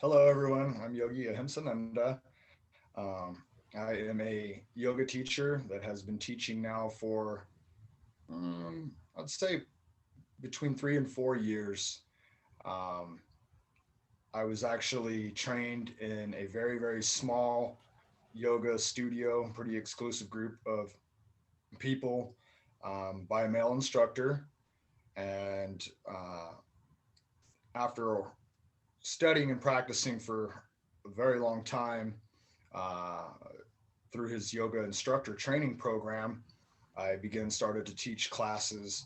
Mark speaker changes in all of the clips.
Speaker 1: Hello, everyone. I'm Yogi Ahimsananda. I am a yoga teacher that has been teaching now for, I'd say, between 3 and 4 years. Um, I was actually trained in a very, very small yoga studio, pretty exclusive group of people by a male instructor. And after studying and practicing for a very long time, uh, through his yoga instructor training program, I started to teach classes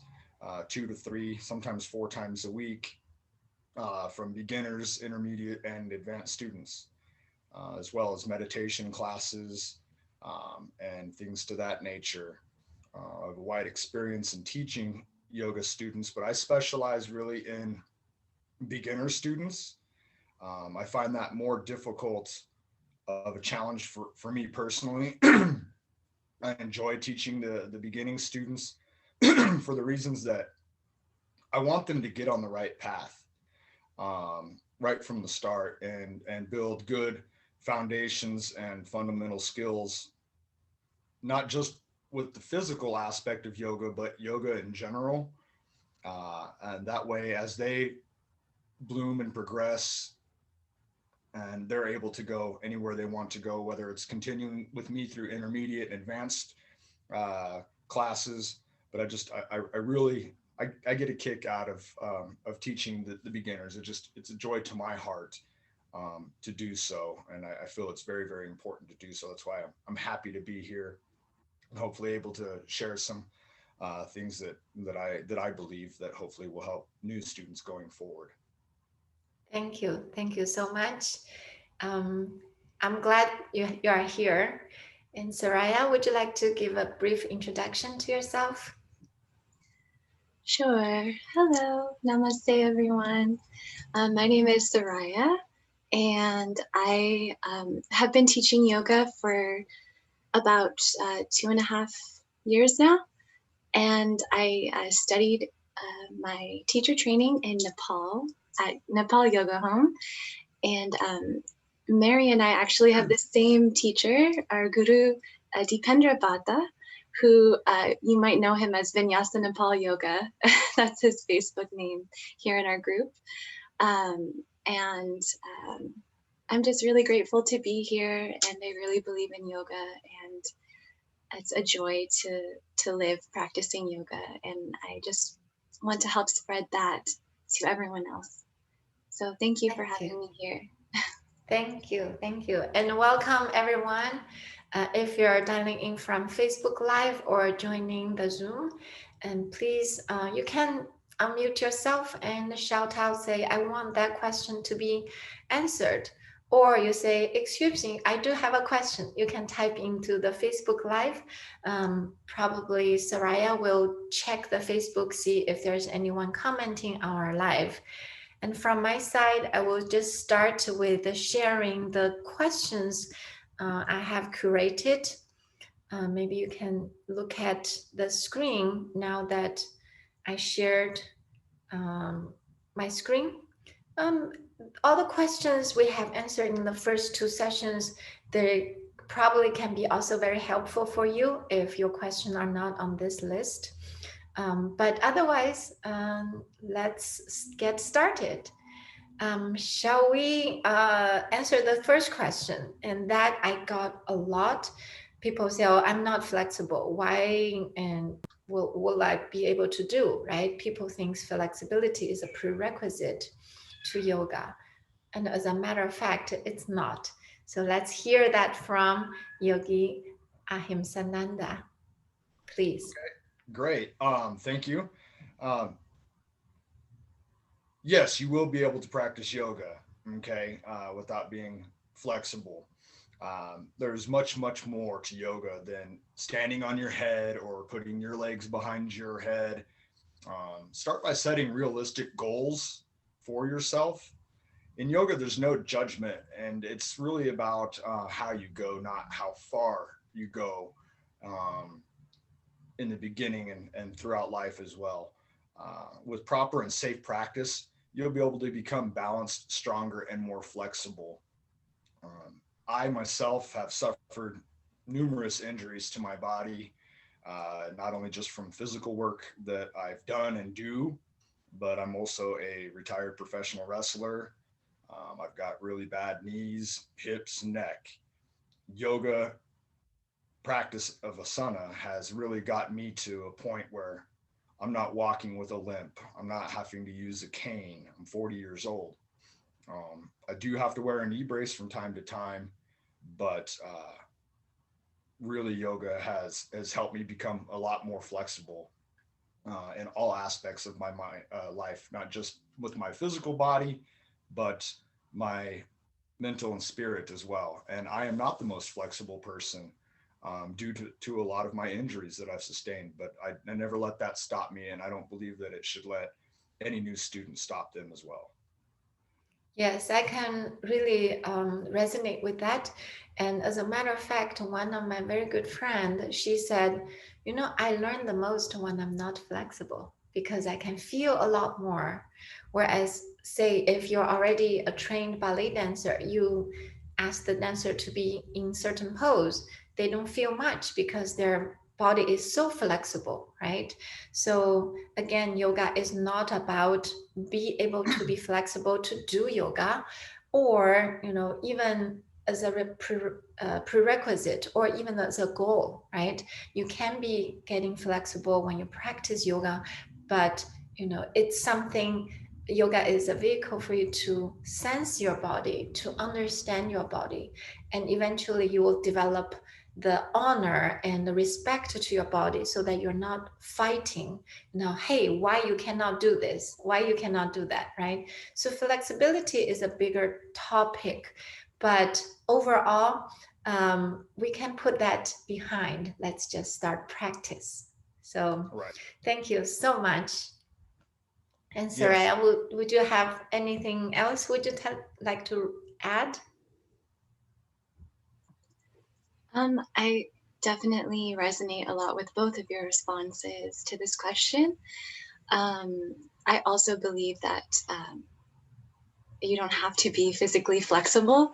Speaker 1: 2 to 3, sometimes 4 times a week, from beginners, intermediate, and advanced students, as well as meditation classes and things to that nature. I have a wide experience in teaching yoga students, but I specialize really in beginner students. I find that more difficult of a challenge for me personally. I enjoy teaching the beginning students for the reasons that I want them to get on the right path, right from the start, and build good foundations and fundamental skills, not just with the physical aspect of yoga, but yoga in general. And that way, as they bloom and progress, and they're able to go anywhere they want to go, whether it's continuing with me through intermediate and advanced classes. But I really I get a kick out of teaching the beginners. It's a joy to my heart to do so, and I feel it's very, very important to do so. That's why I'm happy to be here and hopefully able to share some things that I believe that hopefully will help new students going forward.
Speaker 2: Thank you. Thank you so much. Um, I'm glad you are here. And Seriah, would you like to give a brief introduction to yourself?
Speaker 3: Sure. Hello. Namaste, everyone. My name is Seriah, and I have been teaching yoga for about 2.5 years now. And I studied my teacher training in Nepal at Nepal Yoga Home. And Mary and I actually have the same teacher, our guru, Dipendra Bhatta, who you might know him as Vinyasa Nepal Yoga. That's his Facebook name here in our group. And I'm just really grateful to be here, and I really believe in yoga, and it's a joy to live practicing yoga, and I just want to help spread that to everyone else. So thank you for
Speaker 2: Thank you.
Speaker 3: having me here.
Speaker 2: Thank you. Thank you. And welcome, everyone. If you're dialing in from Facebook Live or joining the Zoom, and please, you can unmute yourself and shout out, say, I want that question to be answered. Or you say, excuse me, I do have a question. You can type into the Facebook Live. Probably Seriah will check the Facebook, see if there's anyone commenting on our live. And from my side, I will just start with sharing the questions I have curated. Maybe you can look at the screen now that I shared um, my screen. Um, all the questions we have answered in the first two sessions, they probably can be also very helpful for you if your questions are not on this list. But otherwise, let's get started. Shall we answer the first question? And that I got a lot. People say, "Oh, I'm not flexible. Why and will I be able to do?" Right? People think flexibility is a prerequisite to yoga, and as a matter of fact, it's not. So let's hear that from Yogi Ahimsananda, please.
Speaker 1: Great. Thank you. Um, yes, you will be able to practice yoga, okay, without being flexible. There's much, much more to yoga than standing on your head or putting your legs behind your head. Start by setting realistic goals for yourself. In yoga, there's no judgment, and it's really about how you go, not how far you go um, in the beginning and throughout life as well. With proper and safe practice, you'll be able to become balanced, stronger, and more flexible. I myself have suffered numerous injuries to my body, not only just from physical work that I've done and do, but I'm also a retired professional wrestler. I've got really bad knees, hips, neck. Yoga practice of asana has really got me to a point where I'm not walking with a limp. I'm not having to use a cane. I'm 40 years old. I do have to wear a knee brace from time to time, but really yoga has helped me become a lot more flexible in all aspects of my life, not just with my physical body, but my mental and spirit as well. And I am not the most flexible person due to a lot of my injuries that I've sustained, but I never let that stop me. And I don't believe that it should let any new student stop them as well.
Speaker 2: Yes, I can really resonate with that. And as a matter of fact, one of my very good friends, she said, you know, I learn the most when I'm not flexible because I can feel a lot more. Whereas, say, if you're already a trained ballet dancer, you ask the dancer to be in certain pose, they don't feel much because their body is so flexible, right? So again, yoga is not about be able to be flexible to do yoga, or even as a prerequisite or even as a goal, right? You can be getting flexible when you practice yoga, but it's something. Yoga is a vehicle for you to sense your body, to understand your body, and eventually you will develop the honor and the respect to your body so that you're not fighting, hey, why you cannot do this, why you cannot do that, right? So flexibility is a bigger topic, but overall, we can put that behind. Let's just start practice. So
Speaker 1: Right.
Speaker 2: thank you so much. And
Speaker 1: Yes.
Speaker 2: Seriah, would you have anything else would you like to add?
Speaker 3: I definitely resonate a lot with both of your responses to this question. I also believe that you don't have to be physically flexible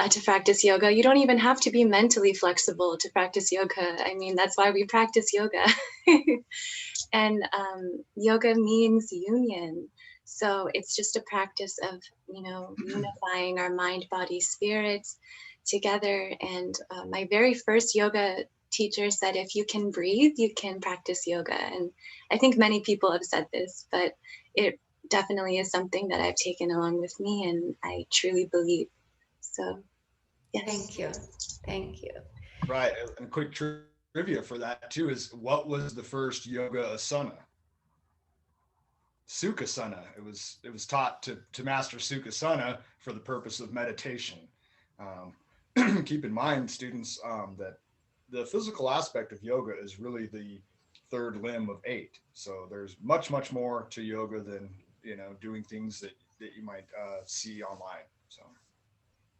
Speaker 3: to practice yoga. You don't even have to be mentally flexible to practice yoga. I mean, that's why we practice yoga. And yoga means union. So it's just a practice of, unifying our mind, body, spirit together. And my very first yoga teacher said, if you can breathe, you can practice yoga. And I think many people have said this, but it definitely is something that I've taken along with me and I truly believe. So, yes.
Speaker 2: Thank you. Thank you.
Speaker 1: Right. And quick trivia for that too is, what was the first yoga asana? Sukhasana. It was taught to master Sukhasana for the purpose of meditation. Keep in mind, students, that the physical aspect of yoga is really the third limb of eight. So there's much more to yoga than doing things that you might see online. So,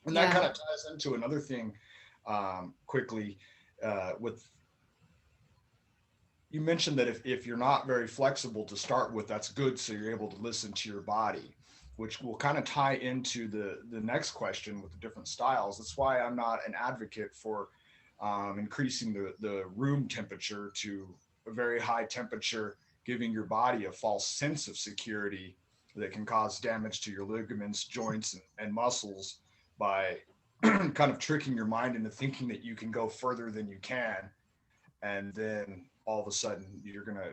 Speaker 1: and that kind of ties into another thing quickly with. You mentioned that if you're not very flexible to start with, that's good. So you're able to listen to your body, which will kind of tie into the next question with the different styles. That's why I'm not an advocate for increasing the room temperature to a very high temperature, giving your body a false sense of security that can cause damage to your ligaments, joints, and muscles by kind of tricking your mind into thinking that you can go further than you can. And then all of a sudden you're going to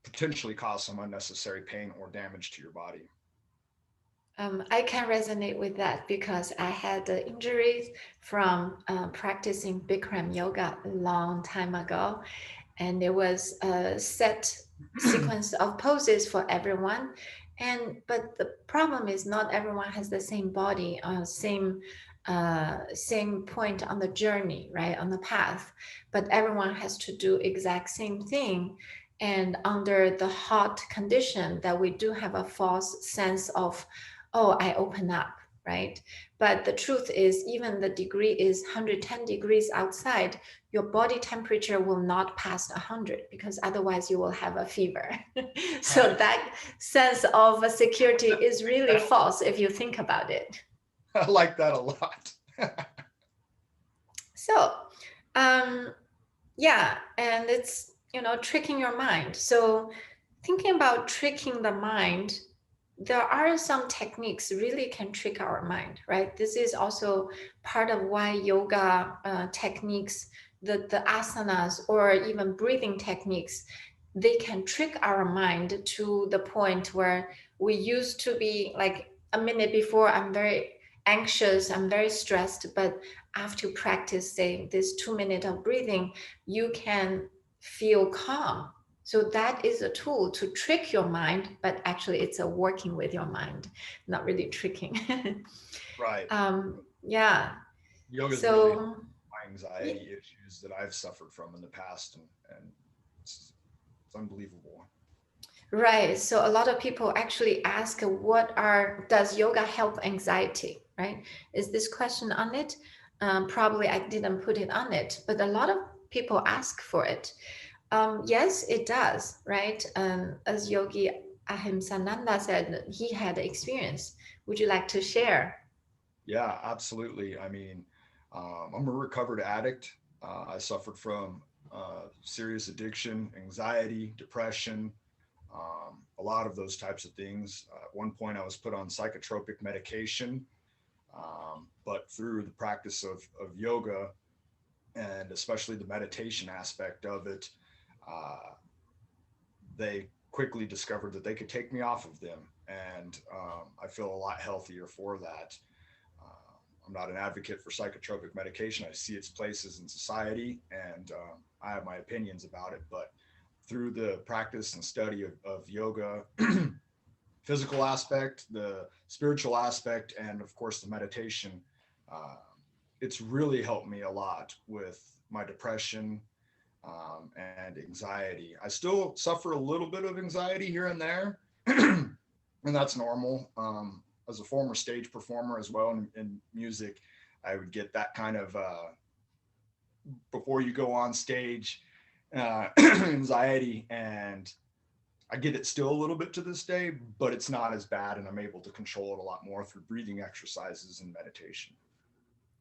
Speaker 1: potentially cause some unnecessary pain or damage to your body.
Speaker 2: I can resonate with that because I had injuries from practicing Bikram yoga a long time ago, and there was a set sequence of poses for everyone. But the problem is not everyone has the same body, same point on the journey, right, on the path. But everyone has to do exact same thing. And under the hot condition that we do have a false sense of, oh, I open up, right? But the truth is, even the degree is 110 degrees outside, your body temperature will not pass 100 because otherwise you will have a fever. So that sense of security is really false if you think about it.
Speaker 1: I like that a lot.
Speaker 2: So, yeah, and it's, tricking your mind. So thinking about tricking the mind, there are some techniques really can trick our mind, right? This is also part of why yoga techniques, the asanas or even breathing techniques, they can trick our mind to the point where we used to be like a minute before, I'm very anxious, I'm very stressed, but after practice, say this 2 minutes of breathing, you can feel calm. So that is a tool to trick your mind, but actually it's a working with your mind, not really tricking.
Speaker 1: Right.
Speaker 2: Yeah.
Speaker 1: Yoga's really
Speaker 2: So
Speaker 1: my anxiety issues that I've suffered from in the past, and it's unbelievable.
Speaker 2: right. So a lot of people actually ask, does yoga help anxiety, right? Is this question on it? Probably I didn't put it on it, but a lot of people ask for it. Yes, it does, right? As Yogi Ahimsananda said, he had experience. Would you like to share?
Speaker 1: Yeah, absolutely. I mean, I'm a recovered addict. I suffered from serious addiction, anxiety, depression, a lot of those types of things. At one point, I was put on psychotropic medication, but through the practice of yoga and especially the meditation aspect of it, uh, they quickly discovered that they could take me off of them. And I feel a lot healthier for that. I'm not an advocate for psychotropic medication. I see its places in society, and I have my opinions about it. But through the practice and study of yoga, physical aspect, the spiritual aspect, and of course the meditation, uh, it's really helped me a lot with my depression and anxiety. I still suffer a little bit of anxiety here and there, and that's normal. As a former stage performer as well in music, I would get that kind of before you go on stage anxiety, and I get it still a little bit to this day, but it's not as bad, and I'm able to control it a lot more through breathing exercises and meditation.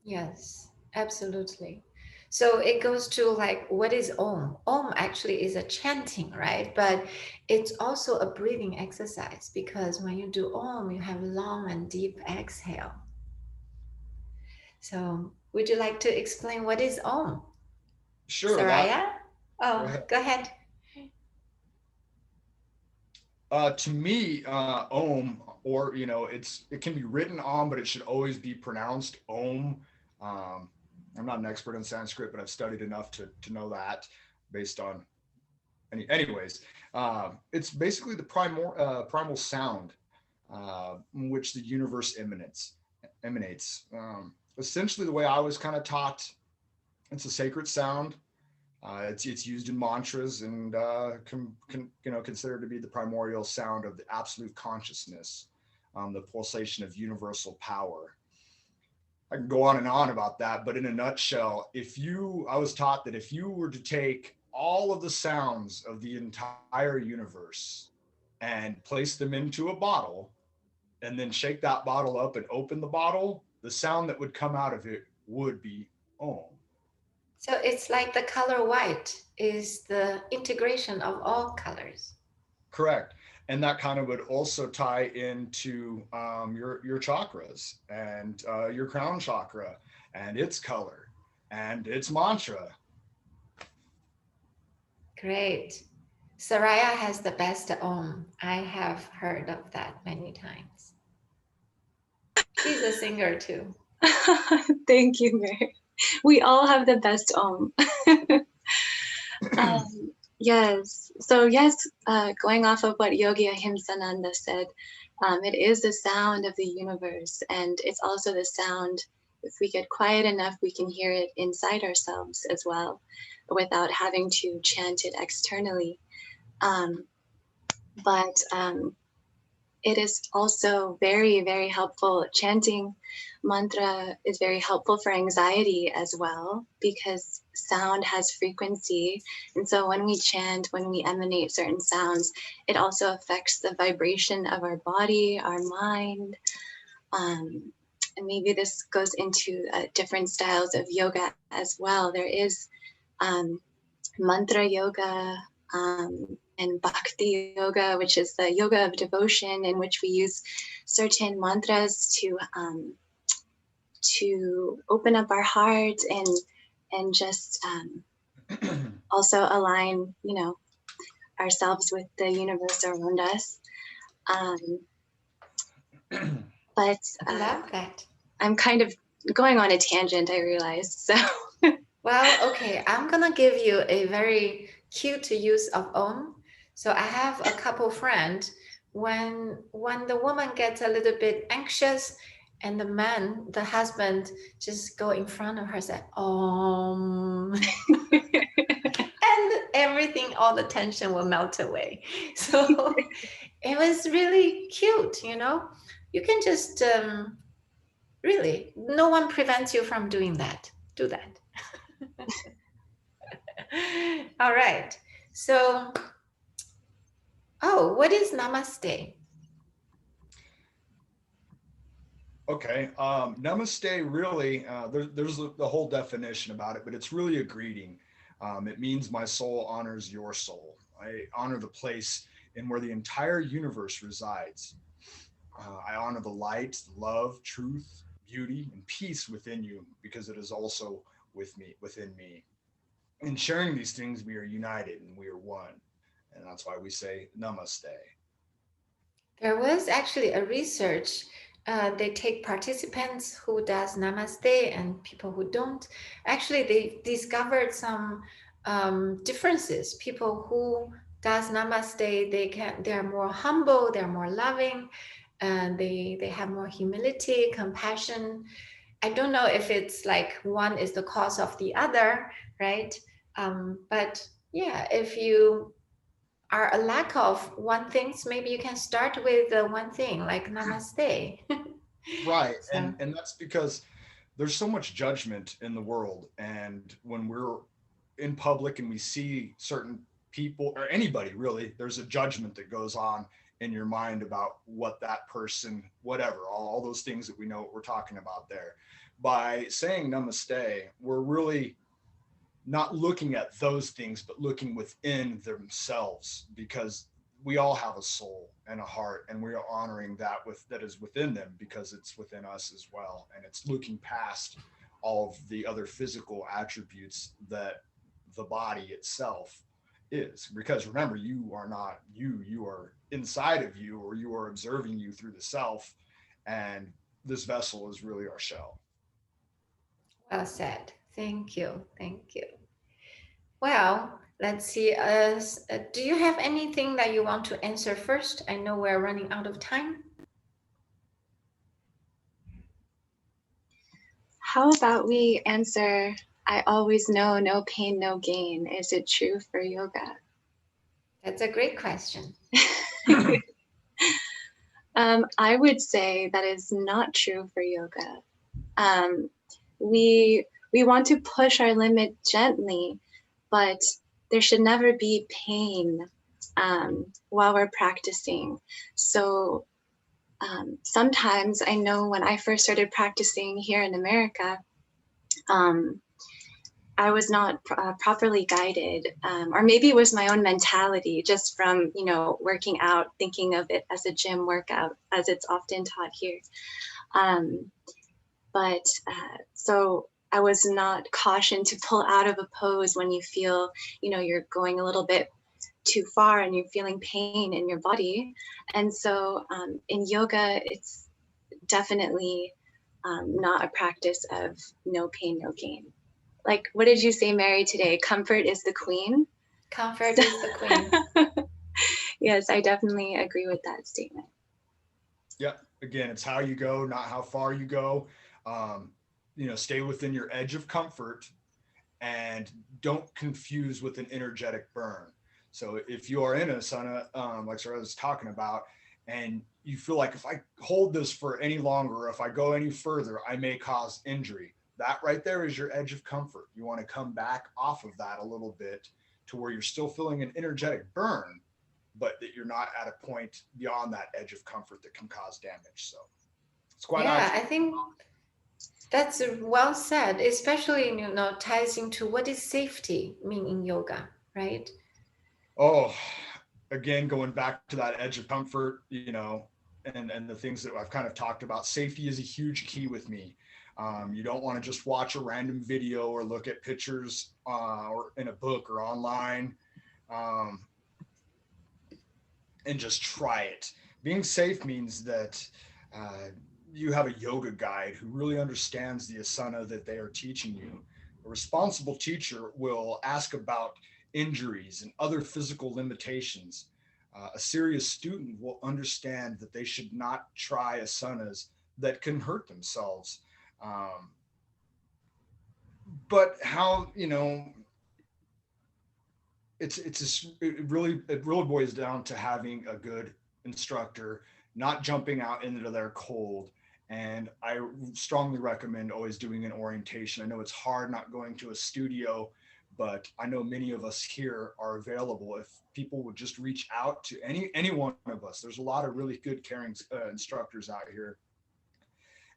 Speaker 2: Yes, absolutely. So it goes to like, what is Om? Om actually is a chanting, right? But it's also a breathing exercise because when you do Om, you have long and deep exhale. So would you like to explain what is Om?
Speaker 1: Sure, that
Speaker 2: Seriah?
Speaker 1: go
Speaker 2: Oh,
Speaker 1: ahead.
Speaker 2: go ahead.
Speaker 1: To me, Om, or it can be written Om, but it should always be pronounced Om. Um, I'm not an expert in Sanskrit, but I've studied enough to know that based on anyways. It's basically the primal sound in which the universe emanates. Essentially, the way I was kind of taught, it's a sacred sound. It's used in mantras and considered to be the primordial sound of the absolute consciousness, the pulsation of universal power. I can go on and on about that, but in a nutshell, I was taught that if you were to take all of the sounds of the entire universe and place them into a bottle, and then shake that bottle up and open the bottle, the sound that would come out of it would be Om.
Speaker 2: So it's like the color white is the integration of all colors.
Speaker 1: Correct. And that kind of would also tie into your chakras and your crown chakra and its color and its mantra.
Speaker 2: Great. Seriah has the best Om. I have heard of that many times. She's a singer too.
Speaker 3: Thank you, Mary. We all have the best Om. Yes. So yes, going off of what Yogi Ahimsananda said, it is the sound of the universe, and it's also the sound. If we get quiet enough, we can hear it inside ourselves as well, without having to chant it externally. But it is also very, very helpful. Chanting mantra is very helpful for anxiety as well, because sound has frequency. And so when we chant, when we emanate certain sounds, it also affects the vibration of our body, our mind. And maybe this goes into different styles of yoga as well. There is mantra yoga, and bhakti yoga, which is the yoga of devotion, in which we use certain mantras to open up our heart and just also align, ourselves with the universe around us. But
Speaker 2: I love that.
Speaker 3: I'm kind of going on a tangent, I realized. So
Speaker 2: Well, okay, I'm gonna give you a very cute use of Om. So I have a couple friends, when the woman gets a little bit anxious and the husband just go in front of her, say Om. And everything, all the tension will melt away. So it was really cute, You can just really, no one prevents you from doing that. Do that. All right. So, what is Namaste?
Speaker 1: Okay, Namaste really, there's the whole definition about it, but it's really a greeting. It means my soul honors your soul. I honor the place in where the entire universe resides. I honor the light, love, truth, beauty, and peace within you because it is also within me. In sharing these things, we are united and we are one. And that's why we say Namaste.
Speaker 2: There was actually a research. They take participants who does Namaste and people who don't. Actually, they discovered some differences. People who does Namaste, they're more humble, they're more loving, and they have more humility, compassion. I don't know if it's like one is the cause of the other, right? But yeah, if you are a lack of one thing, maybe you can start with the one thing like Namaste.
Speaker 1: Right.
Speaker 2: So
Speaker 1: And that's because there's so much judgment in the world. And when we're in public and we see certain people or anybody really, there's a judgment that goes on in your mind about what that person, whatever, all those things that we know what we're talking about there. By saying namaste, we're really not looking at those things, but looking within themselves because we all have a soul and a heart and we are honoring that is within them because it's within us as well. And it's looking past all of the other physical attributes that the body itself is. Because remember, you are not you are inside of you, or you are observing you through the self. And this vessel is really our shell.
Speaker 2: well said. Thank you. Thank you. Well, let's see. Do you have anything that you want to answer first? I know we're running out of time.
Speaker 3: how about we answer, I always know no pain, no gain. Is it true for yoga?
Speaker 2: That's a great question.
Speaker 3: I would say that is not true for yoga. We want to push our limit gently, but there should never be pain while we're practicing. So sometimes I know when I first started practicing here in America, I was not properly guided, or maybe it was my own mentality just from, working out, thinking of it as a gym workout, as it's often taught here. So I was not cautioned to pull out of a pose when you feel, you're going a little bit too far and you're feeling pain in your body. And so in yoga, it's definitely not a practice of no pain, no gain. Like, what did you say, Mary, today? Comfort is the queen.
Speaker 2: Comfort is the queen.
Speaker 3: Yes, I definitely agree with that statement.
Speaker 1: Yeah. Again, it's how you go, not how far you go. Stay within your edge of comfort and don't confuse with an energetic burn. So if you are in a sauna, like Sarah was talking about, and you feel like if I hold this for any longer, or if I go any further, I may cause injury. That right there is your edge of comfort. You want to come back off of that a little bit to where you're still feeling an energetic burn, but that you're not at a point beyond that edge of comfort that can cause damage. So it's quite
Speaker 2: Yeah,
Speaker 1: actually.
Speaker 2: I think that's well said, especially, ties into what is safety mean in yoga, right?
Speaker 1: Oh, again, going back to that edge of comfort, and the things that I've kind of talked about, safety is a huge key with me. You don't want to just watch a random video or look at pictures or in a book or online um, and just try it. Being safe means that uh, you have a yoga guide who really understands the asana that they are teaching you. A responsible teacher will ask about injuries and other physical limitations. A serious student will understand that they should not try asanas that can hurt themselves. Um, but how, it really boils down to having a good instructor, not jumping out into their cold. And I strongly recommend always doing an orientation. I know it's hard not going to a studio, but I know many of us here are available. If people would just reach out to any one of us, there's a lot of really good caring instructors out here.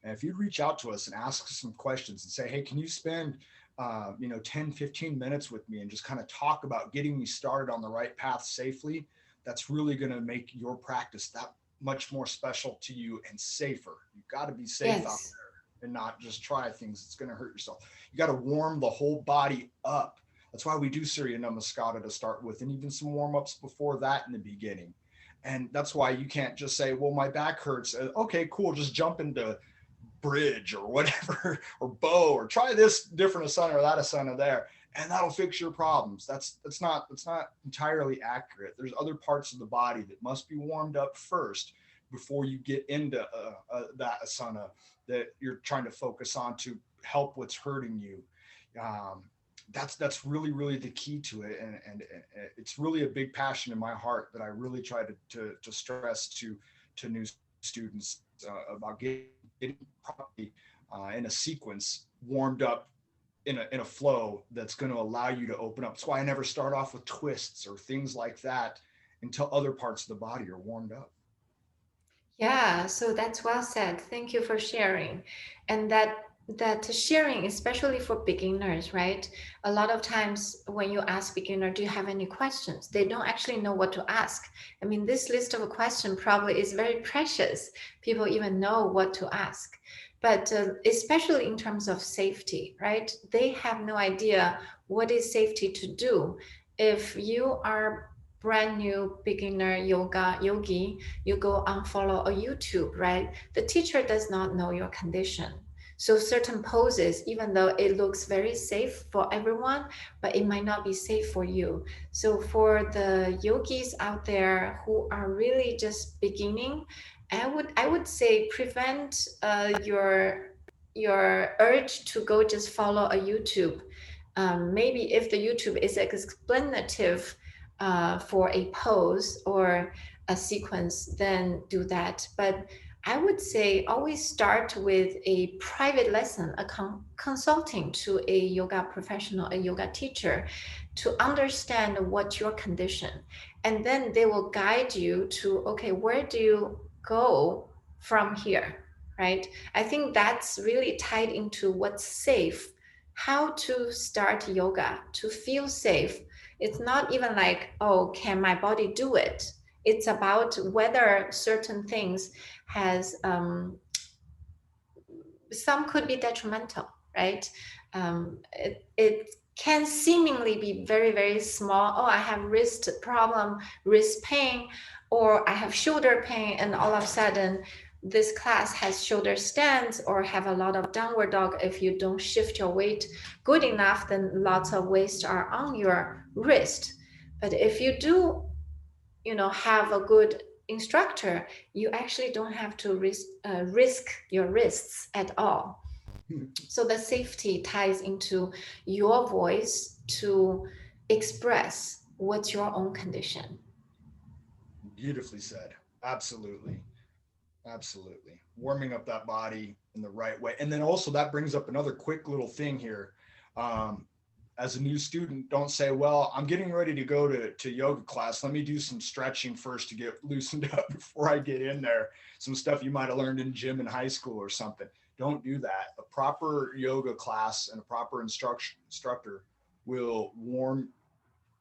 Speaker 1: And if you'd reach out to us and ask us some questions and say, hey, can you spend 10, 15 minutes with me and just kind of talk about getting me started on the right path safely, that's really going to make your practice that much more special to you and safer. You've got to be safe out
Speaker 2: Yes.
Speaker 1: there and not just try things that's going to hurt yourself. You got to warm the whole body up. That's why we do Seriah Namaste to start with, and even some warm-ups before that in the beginning. And that's why you can't just say, well, my back hurts. Okay, cool. Just jump into bridge or whatever, or bow, or try this different asana or that asana there, and that'll fix your problems. That's not entirely accurate. There's other parts of the body that must be warmed up first before you get into that asana that you're trying to focus on to help what's hurting you. um, that's really the key to it, and it's really a big passion in my heart that I really try to stress to new students about getting properly in a sequence, warmed up in a flow that's going to allow you to open up. That's why I never start off with twists or things like that until other parts of the body are warmed up.
Speaker 2: Yeah, so that's well said. Thank you for sharing. And that sharing, especially for beginners, right? A lot of times when you ask beginner, do you have any questions? They don't actually know what to ask. I mean, this list of a question probably is very precious. People even know what to ask. But especially in terms of safety, right? They have no idea what is safety to do. If you are brand new beginner yogi, you go and follow a YouTube, right? The teacher does not know your condition. So certain poses, even though it looks very safe for everyone, but it might not be safe for you. So for the yogis out there who are really just beginning, I would say prevent your urge to go just follow a YouTube. Maybe if the YouTube is explanative for a pose or a sequence, then do that. But I would say always start with a private lesson, a consulting to a yoga professional, a yoga teacher, to understand what's your condition. And then they will guide you to, okay, where do you go from here, right? I think that's really tied into what's safe, how to start yoga, to feel safe. It's not even like, oh, can my body do it? It's about whether certain things has some could be detrimental, right? It can seemingly be very, very small. Oh, I have wrist problem, wrist pain, or I have shoulder pain, and all of a sudden this class has shoulder stands or have a lot of downward dog. If you don't shift your weight good enough, then lots of weights are on your wrist. But if you do, have a good instructor, you actually don't have to risk your wrists at all. So the safety ties into your voice to express what's your own condition.
Speaker 1: Beautifully said. Absolutely. Absolutely. Warming up that body in the right way. And then also that brings up another quick little thing here. Um, as a new student, don't say, well, I'm getting ready to go to yoga class. Let me do some stretching first to get loosened up before I get in there. Some stuff you might have learned in gym in high school or something. Don't do that. A proper yoga class and a proper instructor will warm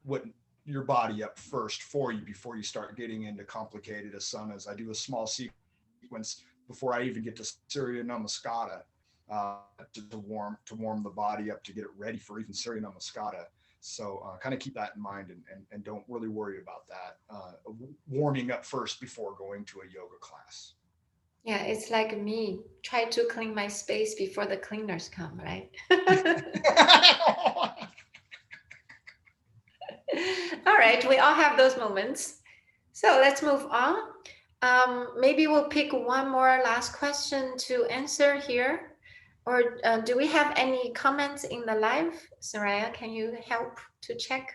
Speaker 1: what your body up first for you before you start getting into complicated asanas. I do a small sequence before I even get to Seriah Namaste, to warm the body up to get it ready for even Seriah Namaste. So kind of keep that in mind and don't really worry about that. Warming up first before going to a yoga class.
Speaker 2: Yeah, it's like me. Try to clean my space before the cleaners come, right? All right, we all have those moments. So let's move on. Maybe we'll pick one more last question to answer here. Or do we have any comments in the live? Seriah, can you help to check?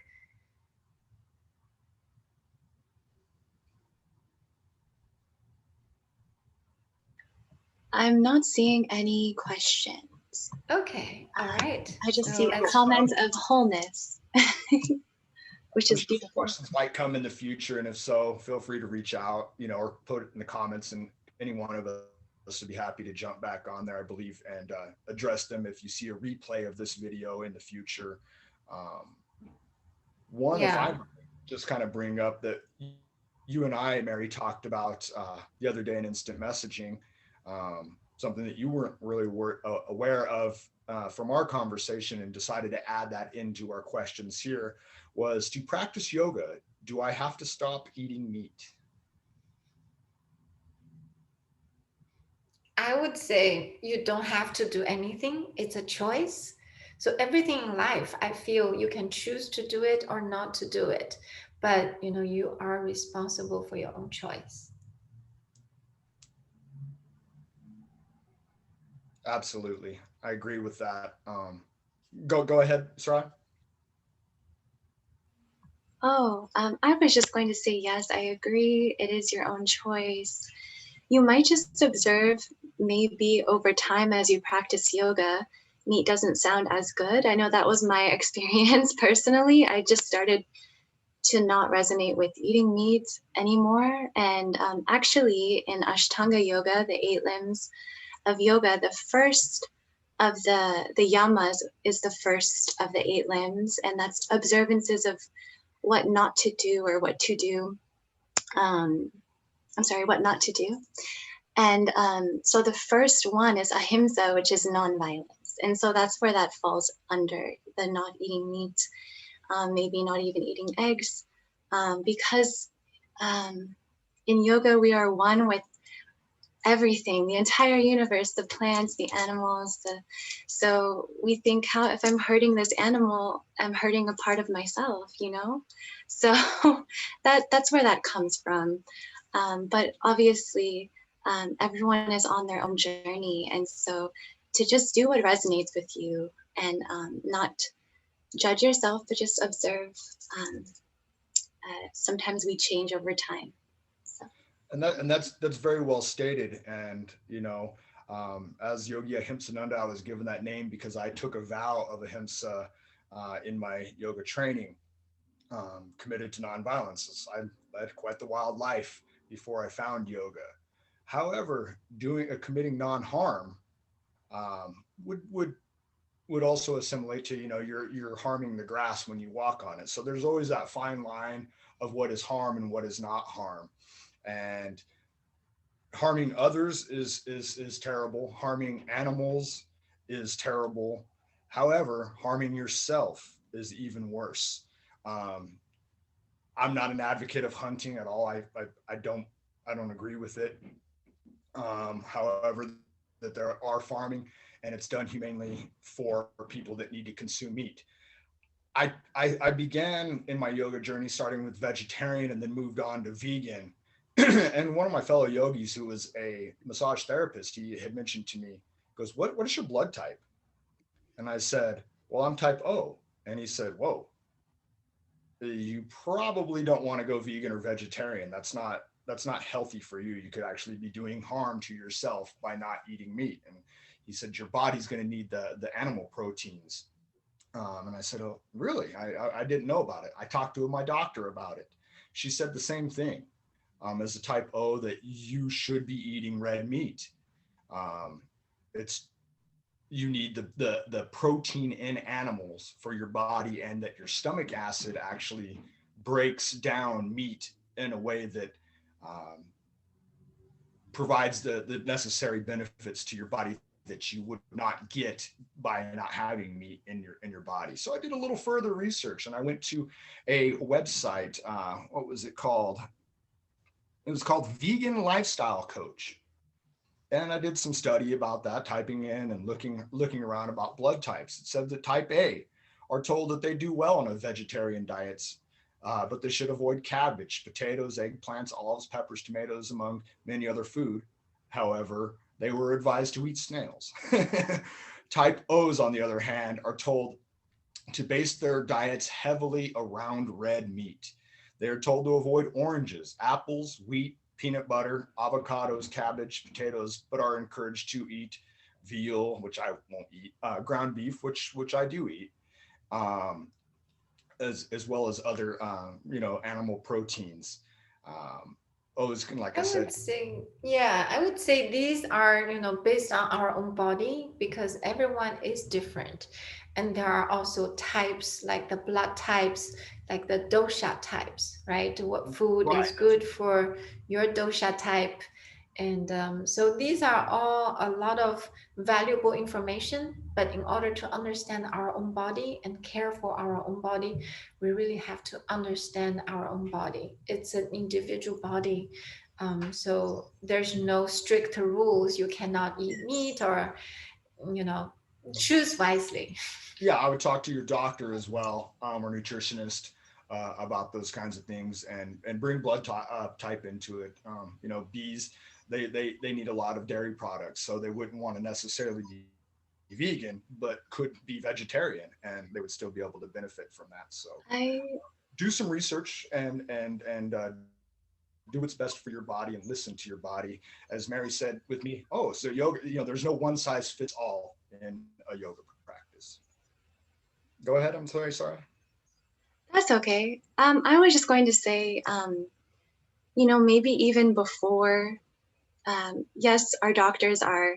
Speaker 3: I'm not seeing any questions.
Speaker 2: Okay, all right.
Speaker 3: I just
Speaker 2: So
Speaker 3: see
Speaker 2: let's
Speaker 3: comments of wholeness, which
Speaker 1: I'm
Speaker 3: is
Speaker 1: sure
Speaker 3: beautiful.
Speaker 1: questions might come in the future, and if so, feel free to reach out, or put it in the comments, and any one of us would be happy to jump back on there, I believe, and address them if you see a replay of this video in the future. Um, One, if
Speaker 2: yeah.
Speaker 1: I just kind of bring up that you and I, Mary, talked about the other day in instant messaging, something that you weren't really aware of from our conversation and decided to add that into our questions here was, to practice yoga, do I have to stop eating meat?
Speaker 2: I would say you don't have to do anything. It's a choice. So everything in life, I feel you can choose to do it or not to do it. But you are responsible for your own choice.
Speaker 1: Absolutely. I agree with that. Go ahead, Sarah.
Speaker 3: Oh, I was just going to say yes, I agree. It is your own choice. You might just observe maybe over time as you practice yoga, meat doesn't sound as good. I know that was my experience personally. I just started to not resonate with eating meat anymore. And actually, in Ashtanga yoga, the 8 limbs of yoga, the first of the yamas is the first of the 8 limbs, and that's observances of what not to do or what to do. What not to do. And so the first one is ahimsa, which is nonviolence. And so that's where that falls under the not eating meat, maybe not even eating eggs, because in yoga we are one with everything, the entire universe, the plants, the animals. So we think, how if I'm hurting this animal, I'm hurting a part of myself, So that's where that comes from. But obviously, everyone is on their own journey, and so to just do what resonates with you and not judge yourself, but just observe. Um, Sometimes we change over time. So.
Speaker 1: And that's very well stated. And as Yogi Ahimsananda, I was given that name because I took a vow of ahimsa in my yoga training, committed to nonviolence. I led quite the wild life before I found yoga. However, committing non-harm would also assimilate to, you're harming the grass when you walk on it. So there's always that fine line of what is harm and what is not harm. And harming others is terrible. Harming animals is terrible. However, harming yourself is even worse. Um, I'm not an advocate of hunting at all. I don't agree with it. However, that there are farming and it's done humanely for people that need to consume meat. I began in my yoga journey starting with vegetarian and then moved on to vegan. And one of my fellow yogis who was a massage therapist, he had mentioned to me, goes, what is your blood type? And I said, well, I'm type O. And he said, whoa, you probably don't want to go vegan or vegetarian. That's not that's not healthy for you. You could actually be doing harm to yourself by not eating meat. And he said, your body's going to need the animal proteins. And I said, oh, really? I didn't know about it. I talked to my doctor about it. She said the same thing. As a type O, that you should be eating red meat. It's you need the protein in animals for your body, and that your stomach acid actually breaks down meat in a way that provides the necessary benefits to your body that you would not get by not having meat in your body. So I did a little further research, and I went to a website. What was it called? It was called Vegan Lifestyle Coach. And I did some study about that, typing in and looking around about blood types. It said that type A are told that they do well on a vegetarian diets, but they should avoid cabbage, potatoes, eggplants, olives, peppers, tomatoes, among many other food. However, they were advised to eat snails. Type O's, on the other hand, are told to base their diets heavily around red meat. They are told to avoid oranges, apples, wheat, peanut butter, avocados, cabbage, potatoes, but are encouraged to eat veal, which I won't eat, ground beef, which I do eat, as well as other animal proteins. O's, like I
Speaker 2: I
Speaker 1: said,
Speaker 2: would say, yeah, I would say these are, based on our own body, because everyone is different. And there are also types, like the blood types, like the dosha types, right? What food is
Speaker 1: right.
Speaker 2: good for your dosha type. And so these are all a lot of valuable information. But in order to understand our own body and care for our own body, we really have to understand our own body. It's an individual body. So there's no strict rules. You cannot eat meat, or, choose wisely.
Speaker 1: Yeah, I would talk to your doctor as well, or nutritionist, about those kinds of things, and bring blood type into it. Bees, they need a lot of dairy products, so they wouldn't want to necessarily be vegan, but could be vegetarian, and they would still be able to benefit from that. So
Speaker 3: I
Speaker 1: do some research, and do what's best for your body, and listen to your body. As Mary said with me, oh, so yoga, there's no one size fits all in a yoga practice. Go ahead. I'm sorry. Sorry.
Speaker 3: That's okay. I was just going to say, maybe even before, yes, our doctors are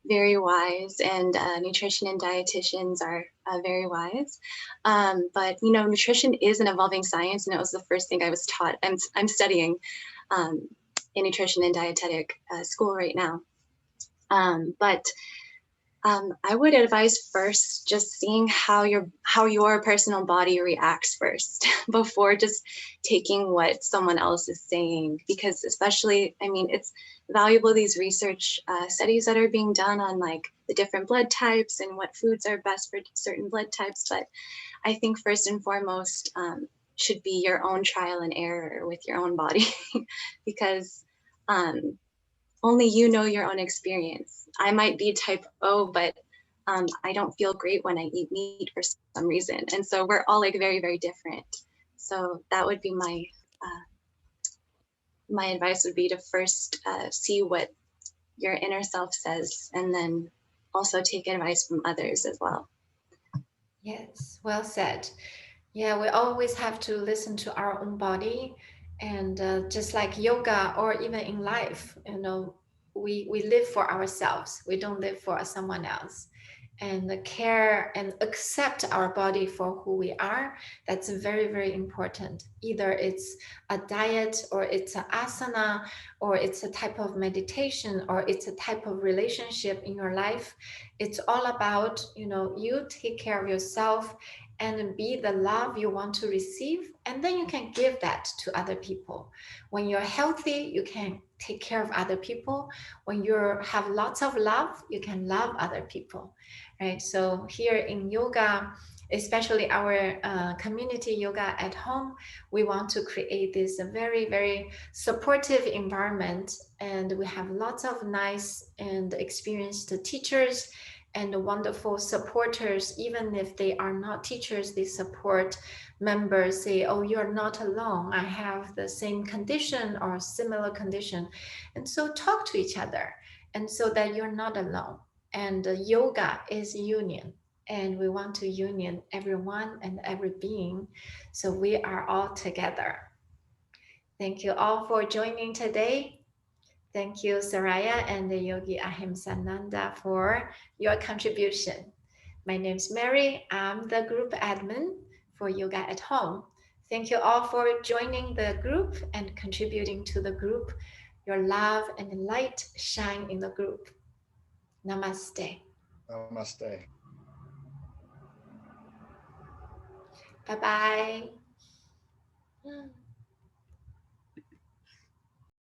Speaker 3: very wise, and nutrition and dietitians are very wise. But nutrition is an evolving science, and it was the first thing I was taught. I'm studying in nutrition and dietetic school right now. But I would advise first just seeing how your personal body reacts first before just taking what someone else is saying, because especially, it's valuable, these research studies that are being done on like the different blood types and what foods are best for certain blood types. But I think first and foremost should be your own trial and error with your own body because only you know your own experience. I might be type O, but I don't feel great when I eat meat for some reason. And so we're all like very, very different. So that would be my advice would be to first see what your inner self says, and then also take advice from others as well.
Speaker 2: Yes, well said. Yeah, we always have to listen to our own body. And just like yoga or even in life, we live for ourselves. We don't live for someone else. And the care and accept our body for who we are, that's very, very important. Either it's a diet, or it's an asana, or it's a type of meditation, or it's a type of relationship in your life. It's all about, you take care of yourself and be the love you want to receive, and then you can give that to other people. When you're healthy, you can take care of other people. When you have lots of love, you can love other people, right? So here in yoga, especially our community yoga at home, we want to create this very, very supportive environment, and we have lots of nice and experienced teachers and wonderful supporters. Even if they are not teachers, they support members, say, oh, you're not alone. I have the same condition or similar condition. And so talk to each other, and so that you're not alone. And yoga is union. And we want to union everyone and every being. So we are all together. Thank you all for joining today. Thank you, Seriah and the Yogi Ahimsananda, for your contribution. My name is Mary. I'm the group admin for Yoga at Home. Thank you all for joining the group and contributing to the group. Your love and light shine in the group. Namaste.
Speaker 1: Namaste.
Speaker 2: Bye-bye.